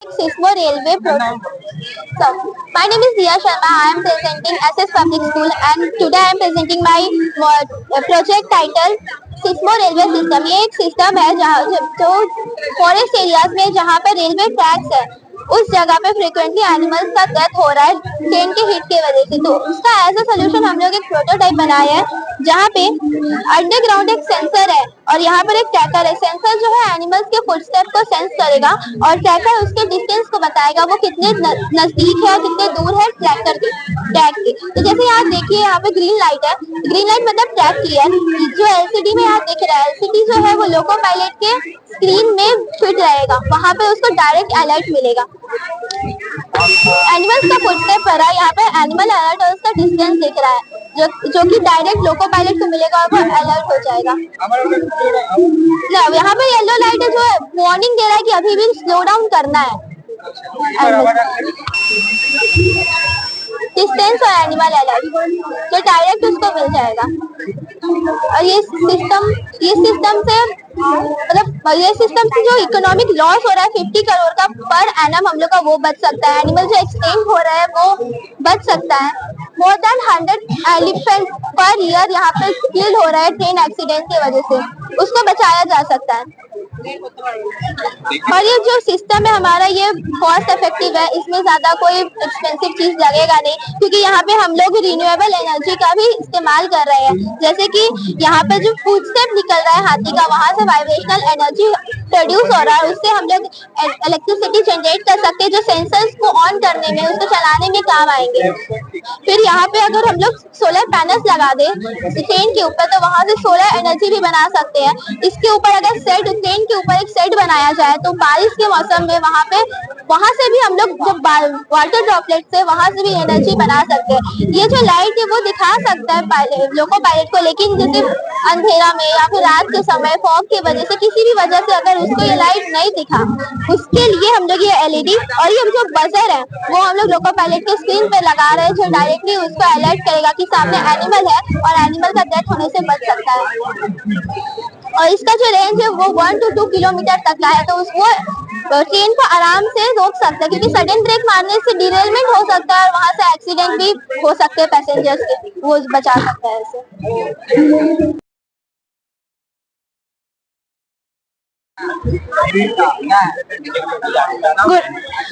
Sismo Railway Project. So, my name is Diya Sharma. I am presenting SS Public School and today I am presenting my project title seismo railway system. ये एक system है जहाँ जो forest areas में जहाँ पे railway tracks है उस जगह पे फ्रिक्वेंटली एनिमल्स का डेथ हो रहा है ट्रेन के हिट की वजह से। तो उसका एज अ सोल्यूशन हम लोग एक प्रोटोटाइप बनाया है जहाँ पे अंडरग्राउंड एक सेंसर है और यहाँ पर एक ट्रैकर है। सेंसर जो है एनिमल्स के फुटस्टेप को सेंस करेगा और ट्रैकर उसके डिस्टेंस को बताएगा वो कितने नजदीक है और कितने दूर है ट्रैकर के ट्रैक के। तो जैसे यहाँ देखिए यहाँ पे ग्रीन लाइट है, ग्रीन लाइट मतलब ट्रैक की है। जो एलसीडी में यहाँ दिख रहा है, एलसीडी जो है वो लोको पायलट के स्क्रीन में फिट रहेगा, वहाँ पे उसको डायरेक्ट अलर्ट मिलेगा। एनिमल्स का फुटस्टेप पर है, यहाँ पे एनिमल अलर्ट और उसका डिस्टेंस दिख रहा है जो कि डायरेक्ट लोको पायलट को मिलेगा और वो अलर्ट हो जाएगा। ना यहाँ पे येलो लाइट है जो वार्निंग दे रहा है कि अभी भी स्लो डाउन करना है डिस्टेंस और एनिमल अलर्ट जो डायरेक्ट उसको मिल जाएगा। और ये सिस्टम से मतलब ये सिस्टम से जो इकोनॉमिक लॉस हो रहा है 50 करोड़ का पर एनम हम लोग का वो बच सकता है। एनिमल जो एक्सटिंक्ट हो रहा है वो बच सकता है। More than 100 elephant per year यहाँ पे किल हो रहा है ट्रेन एक्सीडेंट की वजह से, उसको बचाया जा सकता है। और ये जो सिस्टम है हमारा ये कॉस्ट इफेक्टिव है, इसमें ज्यादा कोई एक्सपेंसिव चीज लगेगा नहीं क्योंकि यहाँ पे हम लोग रिन्यूएबल एनर्जी का भी इस्तेमाल कर रहे हैं। जैसे कि यहाँ पे जो फुटस्टेप निकल रहा है हाथी का, वहां से वाइब्रेशनल एनर्जी प्रोड्यूस हो रहा है, उससे हम लोग इलेक्ट्रिसिटी जनरेट कर सकते हैं जो सेंसर्स को ऑन करने में उसको चलाने में काम आएंगे। फिर यहाँ पे अगर हम लोग सोलर पैनल्स लगा दे ट्रेन के ऊपर तो वहां से सोलर एनर्जी भी बना सकते हैं। इसके ऊपर अगर ट्रेन के ऊपर एक सेट बनाया जाए तो बारिश के मौसम में वहां से भी हम लोग जब वाटर ड्रॉपलेट से वहां से भी एनर्जी बना सकते हैं। ये जो लाइट है वो दिखा सकता है लोको पायलट को, लेकिन जैसे अंधेरा में या फिर रात के समय फॉग की वजह से किसी भी वजह से अगर उसको ये लाइट नहीं दिखा, उसके लिए हम लोग ये एलईडी और ये जो बजर है वो हम लोग लोको पायलट के स्क्रीन पे लगा रहे हैं जो डायरेक्टली उसको अलर्ट करेगा कि सामने एनिमल है और एनिमल का डेथ होने से बच सकता है। और इसका जो रेंज है वो 1 to 2 किलोमीटर तक का है, तो वो ट्रेन को आराम से रोक सकता है क्योंकि सडन ब्रेक मारने से डिरेलमेंट हो सकता है और वहां से एक्सीडेंट भी हो सकते हैं पैसेंजर्स के, वो बचा सकता है ऐसे।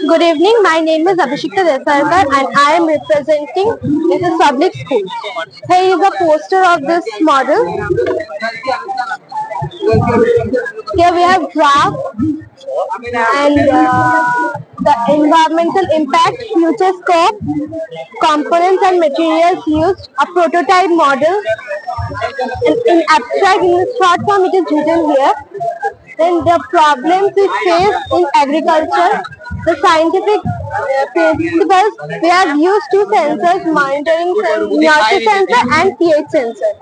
Good evening. My name is Abhishekta Desarkar and I am representing this public school. Here is a poster of this model. Here we have graph and the environmental impact, future scope, components and materials used, a prototype model. In abstract, in short form, it is written here. Then the problems we face in agriculture, the scientific principles, we have used two sensors, monitoring moisture sensor and pH sensor.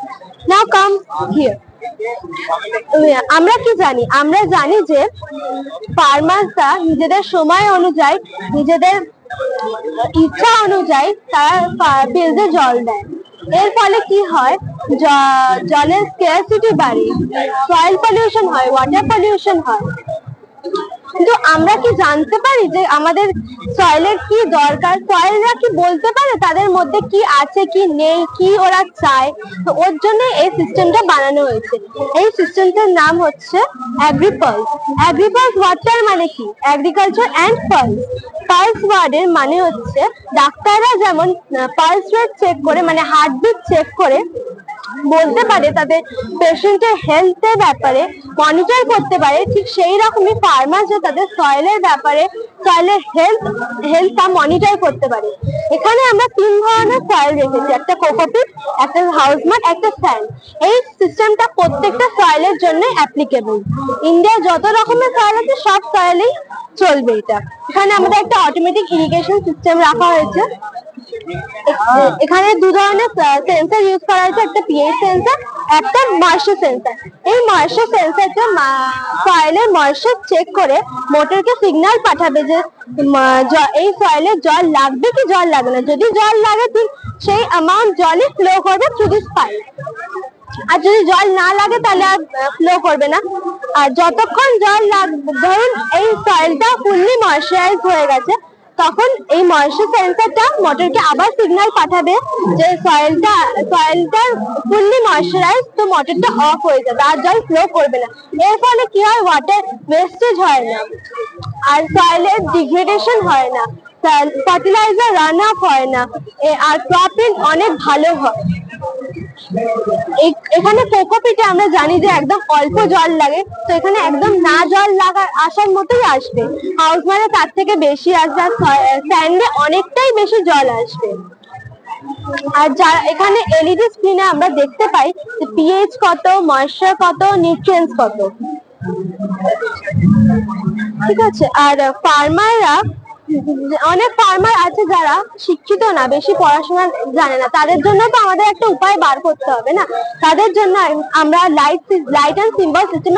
Now come here. আমরা কি জানি? আমরা জানি যে ফার্মাররা নিজেদের সময় অনুযায়ী নিজেদের ইচ্ছা অনুযায়ী তারা ফিল্ডে জল দেয়। এর ফলে কি হয়, জলের স্কেয়ারসিটি বাড়ে, সয়েল পলিউশন হয়, ওয়াটার পলিউশন হয়। কিন্তু আমরা কি জানতে পারি যে আমাদের সয়েলের কি দরকার? সয়েলরা কি বলতে পারে তাদের মধ্যে কি আছে কি নেই, কি ওরা চায়? তো ওর জন্য এই সিস্টেমটা বানানো হয়েছে। এই সিস্টেমটার নাম হচ্ছে অ্যাগ্রিপালস। অ্যাগ্রিপালস ওয়ার্ডটার মানে কি? Agriculture and pulse. পালস ওয়ার্ডের মানে হচ্ছে ডাক্তাররা যেমন পালস রেট চেক করে মানে হার্টবিট চেক করে বলতে পারে তাদের পেশেন্টের হেলথের ব্যাপারে মনিটর করতে পারে, ঠিক সেই রকমই ফার্মার যে তাদের সয়েলের ব্যাপারে সয়েলের হেলথটা মনিটর করতে পারে। এখানে আমরা 3 ধরনের সয়েল রেখেছি, একটা কোকোপিট, একটা হাউসমাট, একটা স্যান্ড। এই সিস্টেমটা প্রত্যেকটা সয়েলের জন্য অ্যাপ্লিকেবল। ইন্ডিয়ায় যত রকমের সয়েল আছে সব সয়েলেই চলবে এটা। এখানে আমাদের একটা অটোমেটিক ইরিগেশন সিস্টেম রাখা হয়েছে। এখানে দু ধরনের সেন্সর ইউজ করা হয়েছে, একটা পিএইচ সেন্সর, একটা ময়েশ্চার সেন্সর। এই ময়েশ্চার সেন্সরটা সয়েলের ময়েশ্চার চেক করে মোটরকে সিগন্যাল পাঠাবে যে এই সয়েলে জল লাগবে কি জল লাগবে না। যদি জল লাগে ঠিক সেই অ্যামাউন্ট জলই ফ্লো করবে থ্রু দিস পাইপ। আর যদি জল না লাগে তাহলে আর ফ্লো করবে না। আর যতক্ষণ জল ধরুন এই সয়েলটা ফুললি ময়েশ্চারাইজ হয়ে গেছে, তখন এই ময়েশ্চার সেন্সরটা মোটরকে আবার সিগন্যাল পাঠাবে যে সয়েলটা ফুললি ময়েশ্চারাইজ, তো মোটরটা অফ হয়ে যাবে আর জল ফ্লো করবে না। এর ফলে কি হয়, ওয়াটার ওয়েস্টেজ হয় না আর সয়েলের ডিগ্রেডেশন হয় না, ফার্টিলাইজার রান অফ হয় না, আর ক্রপ ইল্ড অনেক ভালো হয়। এখানে কোকোপিটে আমরা জানি যে একদম অল্প জল লাগে, তো এখানে একদম না জল লাগার আসার মতোই আসবে। হাউস মানে তার থেকে বেশি আসবে, আর স্যান্ডে অনেকটাই বেশি জল আসবে। আর যারা এখানে এলইডি স্ক্রিনে আমরা দেখতে পাই যে পিএইচ কত, ময়েশ্চার কত, নিউট্রিয়েন্টস কত, ঠিক আছে। আর ফার্মাররা, অনেক ফার্মার আছে যারা শিক্ষিত না, বেশি পড়াশোনা জানে না, তাদের জন্য তো আমাদের একটা উপায় বার করতে হবে না। তাদের জন্য আমরা light and symbol system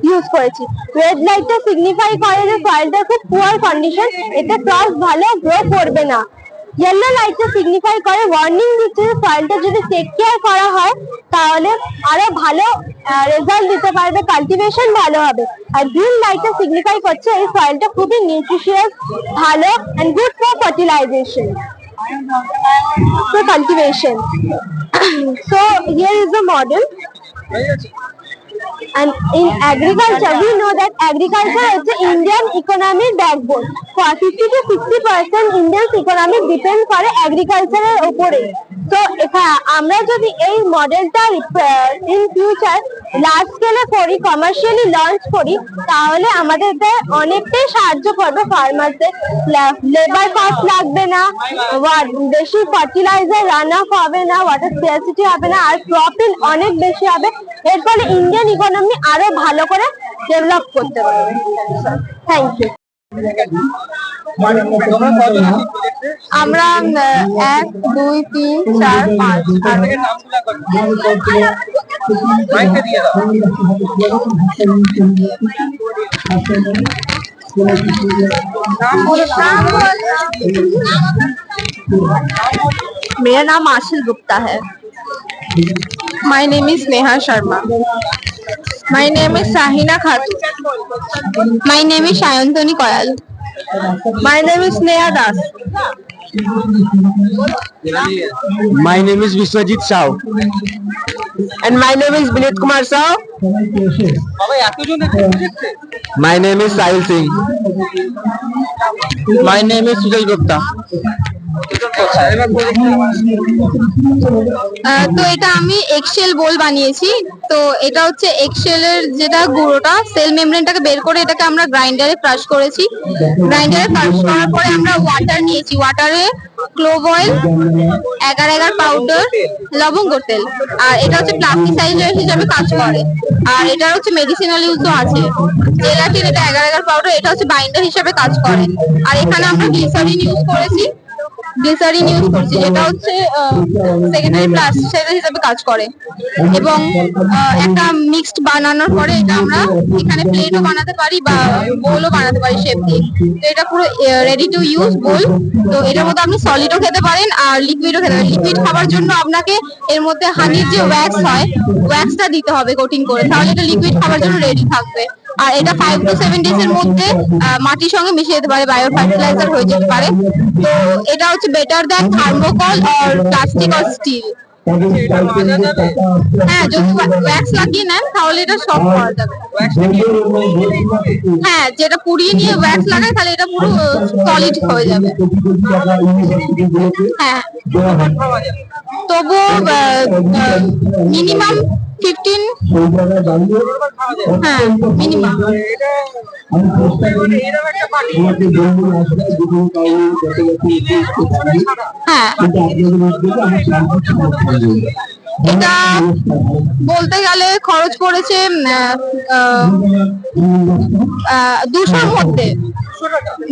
use করেছি। রেড লাইটটা সিগনিফাই করে যে সয়েলটা খুব পুয়ার কন্ডিশন, এতে ক্রপ ভালো গ্রো করবে না। ইয়েলো লাইটটা সিগনিফাই করে, ওয়ার্নিং দিচ্ছে যে সয়েলটা যদি টেক কেয়ার করা হয় তাহলে আরো ভালো রেজাল্ট দিতে পারবে, কাল্টিভেশন ভালো হবে। আর গ্রিন লাইটটা সিগনিফাই করছে এই সয়েলটা খুবই নিউট্রিশিয়াস, ভালো and good for fertilization, for cultivation. So here is the model. And in agriculture, we know that agriculture is the Indian economy backbone. For 50 to 60% Indian economy depend করে agriculture এর উপরে। তো আমরা যদি এই মডেলটা ইন ফিউচার লার্জ স্কেলে করি, কমার্শিয়ালি লঞ্চ করি, তাহলে আমাদের অনেকটাই সাহায্য করবে ফার্মারদের। লেবার কস্ট লাগবে না, বেশি ফার্টিলাইজার রান অফ হবে না, ওয়াটার স্কারসিটি হবে না, আর ক্রপ ইল্ড অনেক বেশি হবে। এর ফলে ইন্ডিয়ান ইকোনমি আরো ভালো করে ডেভেলপ করতে পারবে। Thank you. আমরা 1, 2, 3, 4, 5 मेरा नाम आशील गुप्ता है। My name is Neha Sharma. My name is Sahina Khatun. My name is Shayantoni Koyal. My name is Neha Das. My name is Vishwajit Shah. And my name is Vinit Kumar Shah. My name is Sahil Singh. My name is Sujay Gupta. তো এটা আমি Excel বোল বানিয়েছি। তো এটা হচ্ছে এক্সেলের যেটা গুঁড়োটা, sell মেমব্রেনটাকে বের করে এটাকে আমরা গ্রাইন্ডারে ক্রাশ করেছি। গ্রাইন্ডারে ক্রাশ করার পরে আমরা ওয়াটার নিয়েছি, ওয়াটারে ক্লোভ অয়েল, এগার এগার পাউডার, লবঙ্গ তেল, আর এটা হচ্ছে প্লাস্টিসাইজার হিসেবে কাজ করে। আর এটা হচ্ছে মেডিসিনাল ইউজও আছে। জেলাটিন, এটা এগার এগার পাউডার, এটা হচ্ছে বাইন্ডার হিসেবে কাজ করে। আর এখানে আমরা গ্লিসারিন ইউজ করেছি, যেটা হচ্ছে সেকেন্ডারি প্লাস্টিসাইজার হিসেবে কাজ করে। এবং একটা মিক্সড বানানোর পরে এটা আমরা এখানে প্লেটও বানাতে পারি বা বোলও বানাতে পারি শেপ দিয়ে। তো এটা পুরো রেডি টু ইউজ বোল। তো এটার মধ্যে আপনি সলিডও খেতে পারেন আর লিকুইডও খেতে পারেন। লিকুইড খাবার জন্য আপনাকে এর মধ্যে হানির যে ওয়্যাক্স হয়, ওয়্যাক্সটা দিতে হবে কোটিং করে, তাহলে এটা লিকুইড খাবার জন্য রেডি থাকবে। আর এটা 5 to 7 days এর মধ্যে মাটির সঙ্গে মিশে যেতে পারে, বায়ো ফার্টিলাইজার হয়ে যেতে পারে। তো এটা হচ্ছে বেটার দ্যান থার্মোকল আর প্লাস্টিক আর স্টিল। হ্যাঁ, যদি ওয়্যাক্স লাগিয়ে নেন তাহলে এটা সব পাওয়া যাবে। হ্যাঁ, যেটা পুড়িয়ে নিয়ে ওয়্যাক্স লাগায় তাহলে এটা পুরো সলিড হয়ে যাবে। হ্যাঁ, তবুও মিনিমাম 15, হ্যাঁ মিনিমাম। হ্যাঁ, এটা বলতে গেলে খরচ পড়েছে 200-র মধ্যে।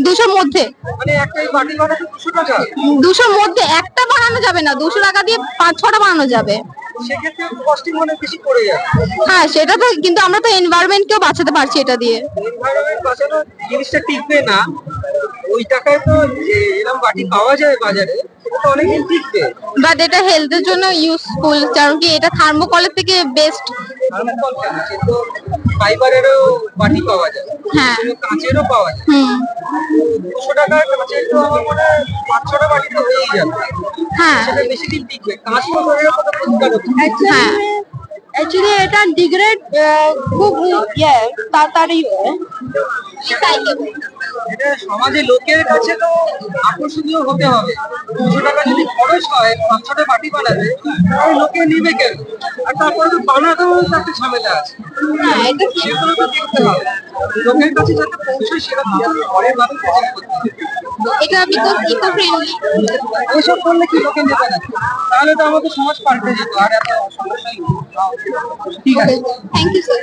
200-র মধ্যে, মানে একটা বাটি বানাতে 200 টাকা? 200-র মধ্যে একটা বানানো যাবে না, 200 টাকা দিয়ে 5-6টা বানানো যাবে। সেক্ষেত্রে কস্টিং অনেক বেশি পড়ে যায়। হ্যাঁ, সেটা তো, কিন্তু আমরা তো এনভায়রনমেন্টকেও বাঁচাতে পারছি এটা দিয়ে। এনভায়রনমেন্ট বাঁচানো জিনিসটা টিকবে না, ওই টাকায় তো এরকম বাটি পাওয়া যায় বাজারে, এটা তো অনেকদিন টিকবে। বাট এটা হেলথের জন্য ইউজফুল, কারণ কি এটা থার্মোকলের থেকে বেস্ট। থার্মোকল কেন, সে তো ফাইবারেরও বাটি পাওয়া যায়, হ্যাঁ। কাঁচেরও পাওয়া যায়। হুম। 200 টাকার কাঁচের তো আমার মনে হয় 5-6টা বাটি তো হয়েই যাবে। হ্যাঁ। সেটা বেশি দিন টিকবে, কাঁচ তো শরীরের কত ক্ষতিকারক। হ্যাঁ। অ্যাকচুয়ালি এটা ডিগ্রেড খুব তাড়াতাড়ি হয়। এটা সমাজে লোকের কাছে তো আকর্ষণীয় হতে হবে। 200 টাকা যদি খরচ হয় 5-6টা বাটি বানাতে, তাহলে লোকে নিবে কেন? আর তারপরে তো বানাতেও তো একটা ঝামেলা আছে। হ্যাঁ, এটা সেগুলো তো দেখতে হবে, লোকের কাছে যাতে পৌঁছায় সেরকম তো ঘরে ভালো প্রচার করতে হবে। এটা বিকজ ইকো ফ্রেন্ডলি। ওইসব করলে কি লোকে নেবে না? তাহলে তো আমাদের সমাজ পাল্টে যেত, আর এত সমস্যাই হতো না। ঠিক আছে। Thank you sir.